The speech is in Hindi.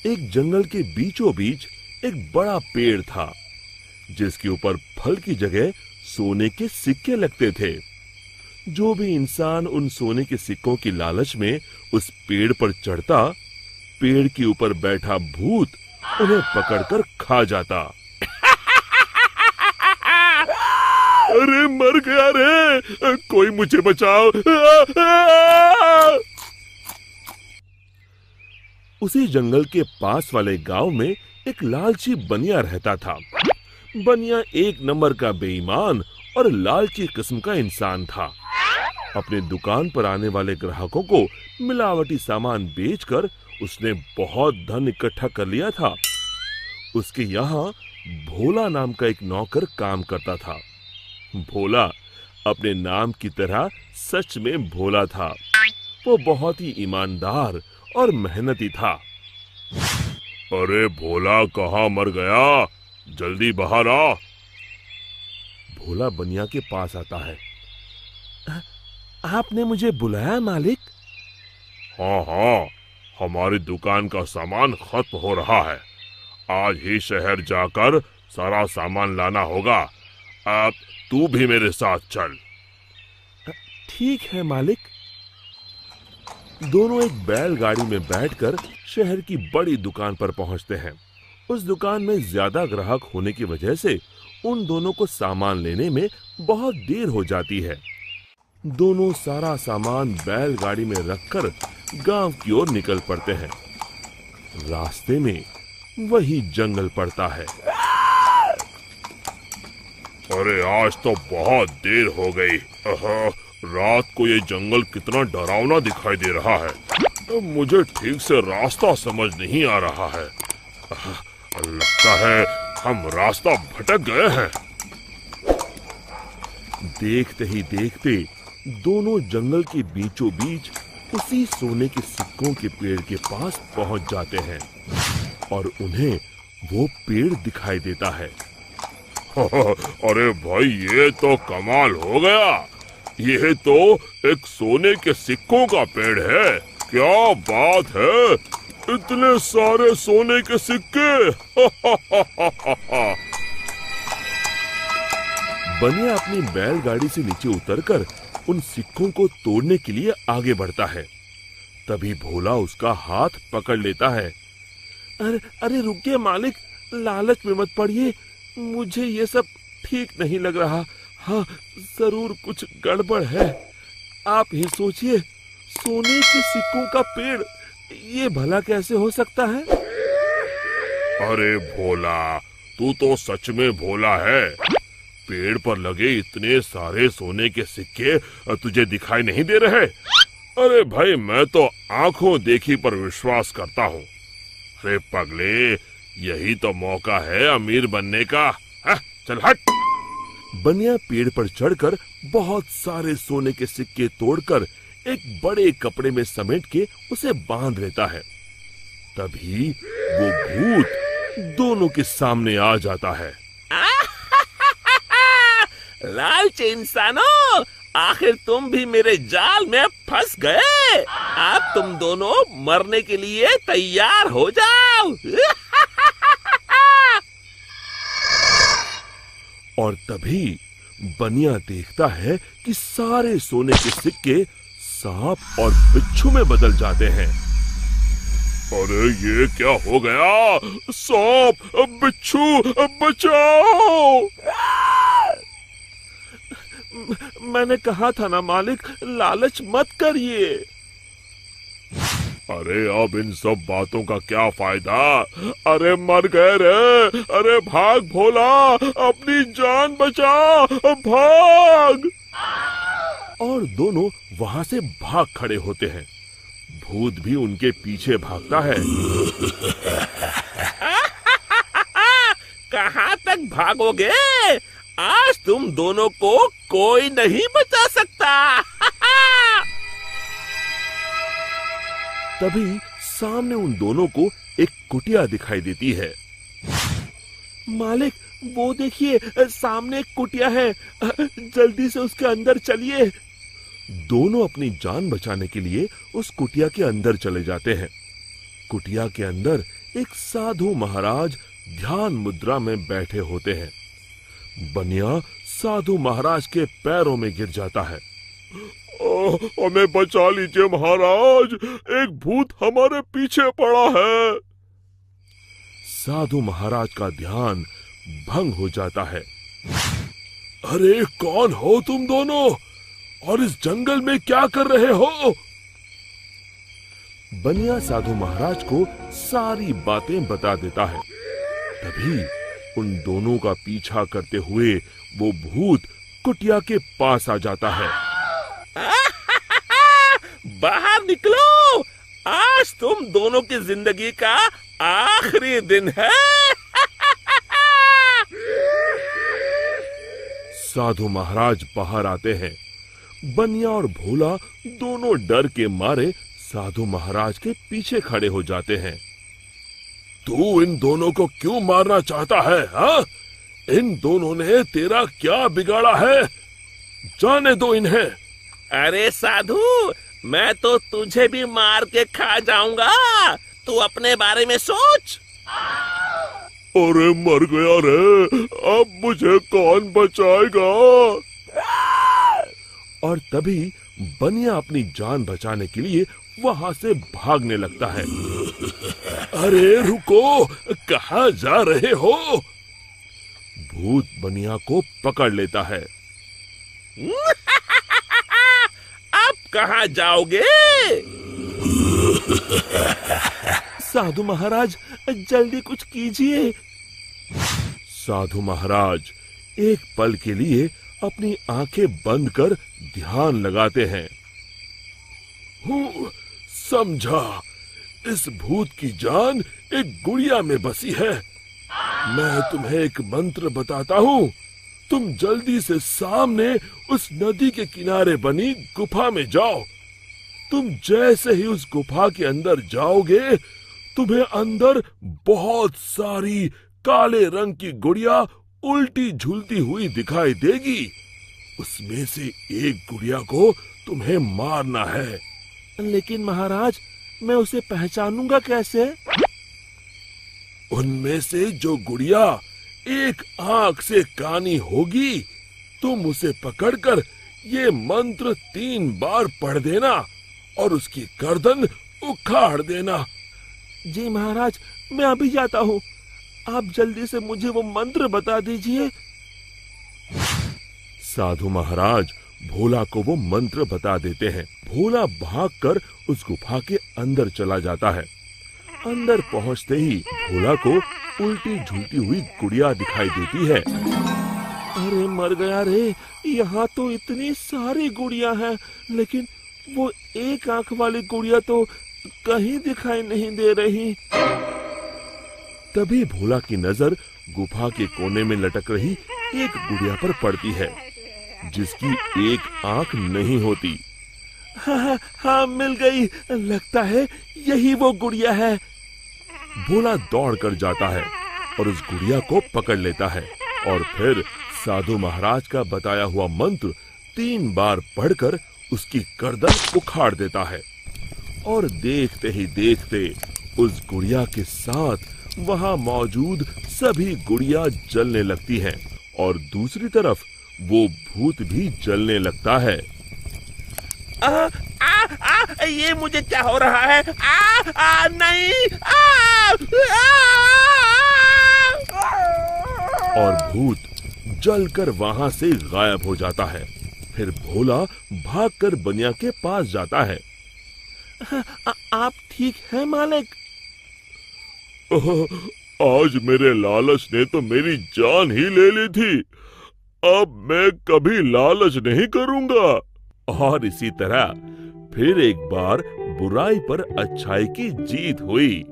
एक जंगल के बीचों बीच एक बड़ा पेड़ था, जिसके ऊपर फल की जगह सोने के सिक्के लगते थे। जो भी इंसान उन सोने के सिक्कों की लालच में उस पेड़ पर चढ़ता, पेड़ के ऊपर बैठा भूत उन्हें पकड़कर खा जाता। अरे मर गया रे, कोई मुझे बचाओ। उसी जंगल के पास वाले गांव में एक लालची बनिया रहता था। बनिया एक नंबर का बेईमान और लालची किस्म का इंसान था। अपने दुकान पर आने वाले ग्राहकों को मिलावटी सामान बेचकर उसने बहुत धन इकट्ठा कर लिया था। उसके यहाँ भोला नाम का एक नौकर काम करता था। भोला अपने नाम की तरह सच में भोला था। वो बहुत ही ईमानदार और मेहनती था। अरे भोला कहाँ मर गया, जल्दी बाहर आ। भोला बनिया के पास आता है। आपने मुझे बुलाया मालिक? हाँ हाँ, हमारी दुकान का सामान खत्म हो रहा है। आज ही शहर जाकर सारा सामान लाना होगा। अब तू भी मेरे साथ चल। ठीक है मालिक। दोनों एक बैलगाड़ी में बैठकर शहर की बड़ी दुकान पर पहुंचते हैं। उस दुकान में ज्यादा ग्राहक होने की वजह से उन दोनों को सामान लेने में बहुत देर हो जाती है। दोनों सारा सामान बैलगाड़ी में रखकर गांव की ओर निकल पड़ते हैं। रास्ते में वही जंगल पड़ता है। अरे आज तो बहुत देर हो गई। रात को ये जंगल कितना डरावना दिखाई दे रहा है। मुझे ठीक से रास्ता समझ नहीं आ रहा है। लगता है हम रास्ता भटक गए हैं। देखते ही देखते दोनों जंगल के बीचों बीच उसी सोने के सिक्कों के पेड़ के पास पहुंच जाते हैं और उन्हें वो पेड़ दिखाई देता है। अरे भाई, ये तो कमाल हो गया। ये तो एक सोने के सिक्कों का पेड़ है। क्या बात है, इतने सारे सोने के सिक्के। बनिया अपनी बैलगाड़ी से नीचे उतरकर उन सिक्कों को तोड़ने के लिए आगे बढ़ता है। तभी भोला उसका हाथ पकड़ लेता है। अरे रुकिए मालिक, लालच में मत पड़िए। मुझे ये सब ठीक नहीं लग रहा। हाँ, जरूर कुछ गड़बड़ है। आप ही सोचिए, सोने के सिक्कों का पेड़, ये भला कैसे हो सकता है? अरे भोला, तू तो सच में भोला है। पेड़ पर लगे इतने सारे सोने के सिक्के तुझे दिखाई नहीं दे रहे? अरे भाई, मैं तो आंखों देखी पर विश्वास करता हूँ। अरे पगले, यही तो मौका है अमीर बनने का। चल हट। बनिया पेड़ पर चढ़कर बहुत सारे सोने के सिक्के तोड़कर एक बड़े कपड़े में समेट के उसे बांध लेता है। तभी वो भूत दोनों के सामने आ जाता है। लालची इंसानों, आखिर तुम भी मेरे जाल में फंस गए। अब तुम दोनों मरने के लिए तैयार हो जाओ। और तभी बनिया देखता है कि सारे सोने के सिक्के सांप और बिच्छू में बदल जाते हैं। अरे ये क्या हो गया? सांप, बिच्छू, बचाओ! मैंने कहा था ना मालिक, लालच मत करिए। अरे अब इन सब बातों का क्या फायदा? अरे मर गए रे। अरे भाग भोला, अपनी जान बचा, भाग! और दोनों वहां से भाग खड़े होते हैं। भूत भी उनके पीछे भागता है। कहाँ तक भागोगे? आज तुम दोनों को कोई नहीं बचा सकता। तभी सामने उन दोनों को एक कुटिया दिखाई देती है। मालिक, वो देखिए, सामने एक कुटिया है। जल्दी से उसके अंदर चलिए। दोनों अपनी जान बचाने के लिए उस कुटिया के अंदर चले जाते हैं। कुटिया के अंदर एक साधु महाराज ध्यान मुद्रा में बैठे होते हैं। बनिया साधु महाराज के पैरों में गिर जाता है। हमें बचा लीजिए महाराज, एक भूत हमारे पीछे पड़ा है। साधु महाराज का ध्यान भंग हो जाता है। अरे कौन हो तुम दोनों और इस जंगल में क्या कर रहे हो? बनिया साधु महाराज को सारी बातें बता देता है। तभी उन दोनों का पीछा करते हुए वो भूत कुटिया के पास आ जाता है। बाहर निकलो, आज तुम दोनों की जिंदगी का आखिरी दिन है। साधु महाराज बाहर आते हैं। बनिया और भोला दोनों डर के मारे साधु महाराज के पीछे खड़े हो जाते हैं। तू इन दोनों को क्यों मारना चाहता है? हाँ? इन दोनों ने तेरा क्या बिगाड़ा है? जाने दो इन्हें। अरे साधु, मैं तो तुझे भी मार के खा जाऊंगा, तू अपने बारे में सोच। अरे मर गया रे, अब मुझे कौन बचाएगा? और तभी बनिया अपनी जान बचाने के लिए वहां से भागने लगता है। अरे रुको, कहाँ जा रहे हो? भूत बनिया को पकड़ लेता है। अब कहाँ जाओगे? साधु महाराज, जल्दी कुछ कीजिए। साधु महाराज एक पल के लिए अपनी आंखें बंद कर ध्यान लगाते हैं। समझा, इस भूत की जान एक गुड़िया में बसी है। मैं तुम्हें एक मंत्र बताता हूँ, तुम जल्दी से सामने उस नदी के किनारे बनी गुफा में जाओ। तुम जैसे ही उस गुफा के अंदर जाओगे, तुम्हें अंदर बहुत सारी काले रंग की गुड़िया उल्टी झूलती हुई दिखाई देगी। उसमें से एक गुड़िया को तुम्हें मारना है। लेकिन महाराज, मैं उसे पहचानूंगा कैसे? उनमें से जो गुड़िया एक आंख से कानी होगी, तुम उसे पकड़कर ये मंत्र 3 बार पढ़ देना और उसकी गर्दन उखाड़ देना। जी महाराज, मैं अभी जाता हूँ, आप जल्दी से मुझे वो मंत्र बता दीजिए। साधु महाराज भोला को वो मंत्र बता देते हैं। भोला भागकर उस गुफा के अंदर चला जाता है। अंदर पहुंचते ही भोला को उल्टी झूलती हुई गुड़िया दिखाई देती है। अरे मर गया रे, यहाँ तो इतनी सारी गुड़िया हैं, लेकिन वो एक आंख वाली गुड़िया तो कहीं दिखाई नहीं दे रही। तभी भोला की नजर गुफा के कोने में लटक रही एक गुड़िया पर पड़ती है, जिसकी एक आंख नहीं होती। हाँ, मिल गई, लगता है यही वो गुड़िया है। भोला दौड़कर जाता है और उस गुड़िया को पकड़ लेता है और फिर साधु महाराज का बताया हुआ मंत्र 3 बार पढ़कर उसकी गर्दन उखाड़ देता है। और देखते ही देखते उस गुड़िया के साथ वहां मौजूद सभी गुड़िया जलने लगती हैं और दूसरी तरफ वो भूत भी जलने लगता है। ये मुझे क्या हो रहा है? नहीं! और भूत जलकर वहां से गायब हो जाता है। फिर भोला भागकर बनिया के पास जाता है। आप ठीक हैं मालिक? आज मेरे लालच ने तो मेरी जान ही ले ली थी। अब मैं कभी लालच नहीं करूंगा। और इसी तरह फिर एक बार बुराई पर अच्छाई की जीत हुई।